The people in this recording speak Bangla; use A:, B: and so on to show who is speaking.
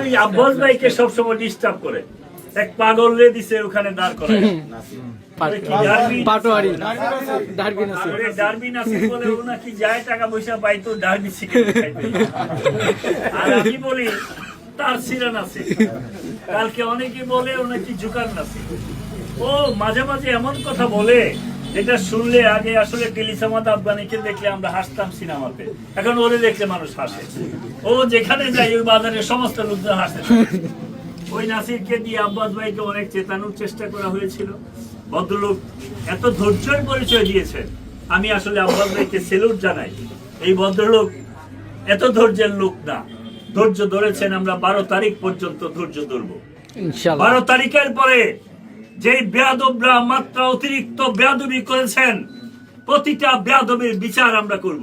A: ওই আব্বাস ভাইকে সবসময় ডিস্টার্ব করে। এক পাগল রে দিছে ওখানে দাঁড় করে
B: পাটোয়ারি
A: ডারবি নাসির বলে ও নাকি যায় টাকা পয়সা পাইতো ডারবি শিখে খাইতো। আর আমি বলি তার সিরা নাসির। কালকে অনেকে বলে ও নাকি জুকার নাসির। ও মাঝে মাঝে এমন কথা বলে যেটা শুনলে আগে আসলে টেলিসামাদ আফগানিকে দেখলে আমরা হাসতাম সিনেমাতে, এখন ওরে দেখলে মানুষ হাসে। ও যেখানে যায় ওই বাজারে সমস্ত লোকজন হাসে। ওই নাসিরকে দিয়ে আব্বাস ভাইকে অনেক চেতানোর চেষ্টা করা হয়েছিল। ভদ্রলোক এত ধৈর্যের পরিচয় দিয়েছেন, আমি আসলে আব্বাস ভাইকে সেলুট জানাই। এই ভদ্রলোক এত ধৈর্যের লোক না, ধৈর্য ধরেছেন। আমরা 12 তারিখ পর্যন্ত ধৈর্য ধরবো। 12 তারিখের পরে যে বেয়াদবরা মাত্রা অতিরিক্ত বেয়াদবি করেছেন, প্রতিটা বেয়াদবির বিচার আমরা করব।